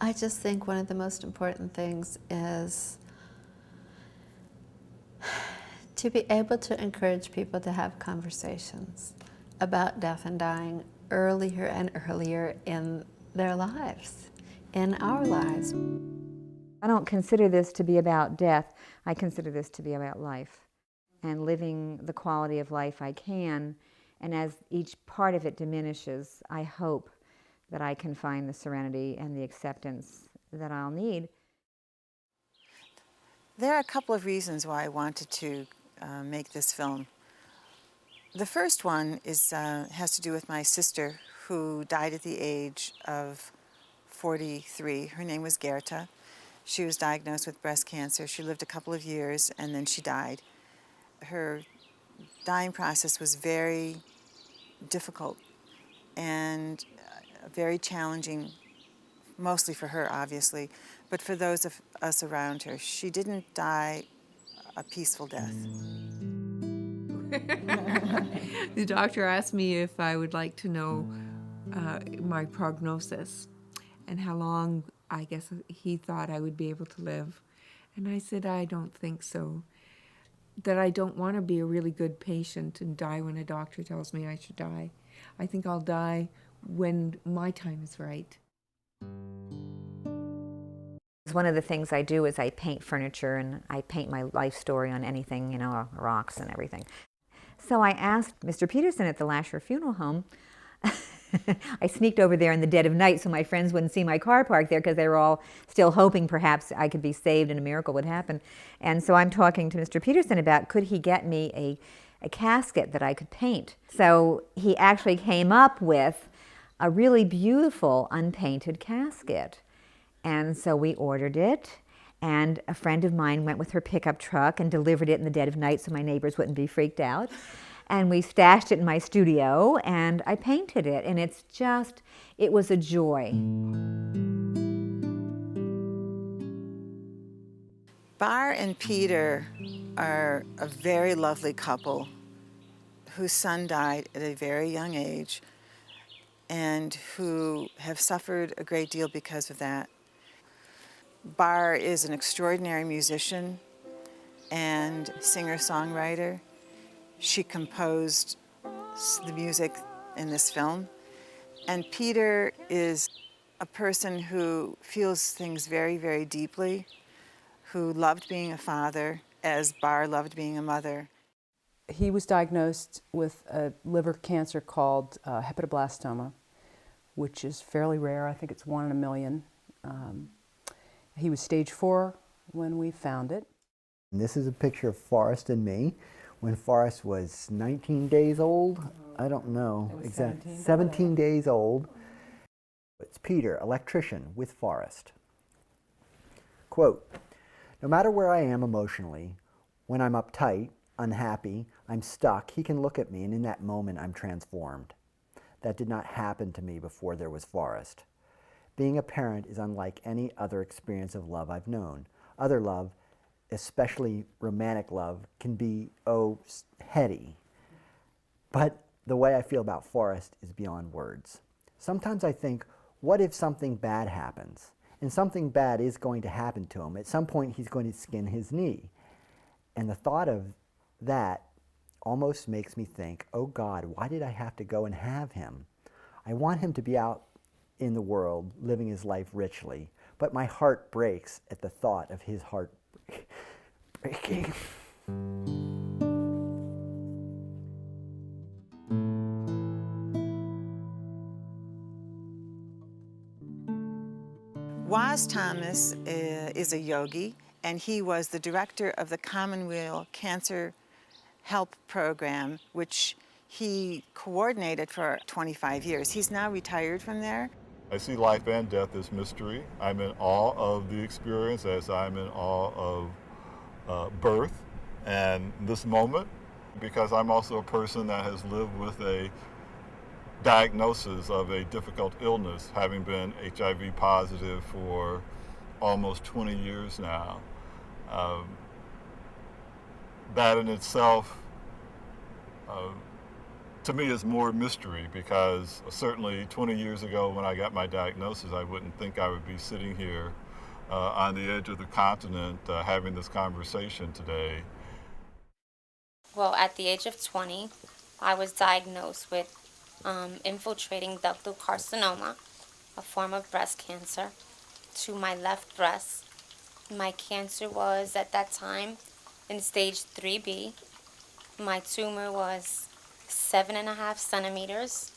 I just think one of the most important things is to be able to encourage people to have conversations about death and dying earlier and earlier in their lives, in our lives. I don't consider this to be about death. I consider this to be about life and living the quality of life I can. And as each part of it diminishes, I hope that I can find the serenity and the acceptance that I'll need. There are a couple of reasons why I wanted to make this film. The first one is, has to do with my sister, who died at the age of 43. Her name was Gherta. She was diagnosed with breast cancer. She lived a couple of years, and then she died. Her dying process was very difficult and very challenging, mostly for her, obviously, but for those of us around her. She didn't die a peaceful death. The doctor asked me if I would like to know my prognosis and how long, I guess, he thought I would be able to live. And I said, I don't think so. That I don't want to be a really good patient and die when a doctor tells me I should die. I think I'll die when my time is right. One of the things I do is I paint furniture, and I paint my life story on anything, you know, rocks and everything. So I asked Mr. Peterson at the Lasher Funeral Home. I sneaked over there in the dead of night so my friends wouldn't see my car parked there, because they were all still hoping perhaps I could be saved and a miracle would happen. And so I'm talking to Mr. Peterson about, could he get me a casket that I could paint? So he actually came up with a really beautiful unpainted casket. And so we ordered it, and a friend of mine went with her pickup truck and delivered it in the dead of night so my neighbors wouldn't be freaked out. And we stashed it in my studio, and I painted it, and it's just, it was a joy. Bar and Peter are a very lovely couple whose son died at a very young age and who have suffered a great deal because of that. Bar is an extraordinary musician and singer-songwriter. She composed the music in this film. And Peter is a person who feels things very, very deeply, who loved being a father as Bar loved being a mother. He was diagnosed with a liver cancer called hepatoblastoma, which is fairly rare. I think it's 1 in a million. He was stage 4 when we found it. And this is a picture of Forrest and me when Forrest was 19 days old. I don't know exactly. 17 days old. It's Peter, electrician, with Forrest. Quote, "No matter where I am emotionally, when I'm uptight, unhappy, I'm stuck, he can look at me, and in that moment I'm transformed. That did not happen to me before there was Forrest. Being a parent is unlike any other experience of love I've known. Other love, especially romantic love, can be, heady. But the way I feel about Forrest is beyond words. Sometimes I think, what if something bad happens? And something bad is going to happen to him. At some point he's going to skin his knee. And the thought of that almost makes me think, oh God, why did I have to go and have him? I want him to be out in the world, living his life richly, but my heart breaks at the thought of his heart breaking." Waz Thomas is a yogi, and he was the director of the Commonweal Cancer Help Program, which he coordinated for 25 years. He's now retired from there. I see life and death as mystery. I'm in awe of the experience as I'm in awe of birth and this moment, because I'm also a person that has lived with a diagnosis of a difficult illness, having been HIV positive for almost 20 years now. That in itself To me, it's more mystery because certainly 20 years ago when I got my diagnosis, I wouldn't think I would be sitting here on the edge of the continent having this conversation today. Well, at the age of 20, I was diagnosed with infiltrating ductal carcinoma, a form of breast cancer, to my left breast. My cancer was, at that time, in stage 3B. My tumor was 7.5 centimeters.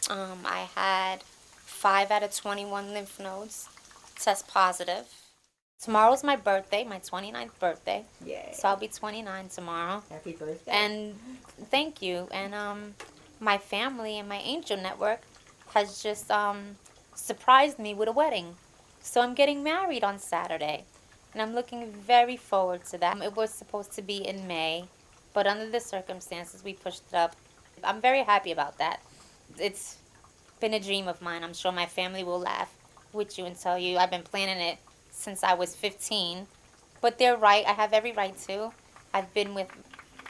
I had 5 out of 21 lymph nodes test positive. Tomorrow's my birthday, my 29th birthday. Yay. So I'll be 29 tomorrow. Happy birthday. And thank you. And my family and my angel network has just surprised me with a wedding. So I'm getting married on Saturday. And I'm looking very forward to that. It was supposed to be in May, but under the circumstances, we pushed it up. I'm very happy about that. It's been a dream of mine. I'm sure my family will laugh with you and tell you I've been planning it since I was 15. But they're right. I have every right to. I've been with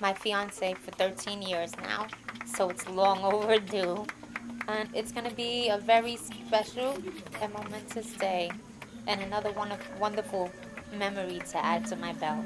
my fiance for 13 years now, so it's long overdue. And it's going to be a very special and momentous day and another wonderful memory to add to my belt.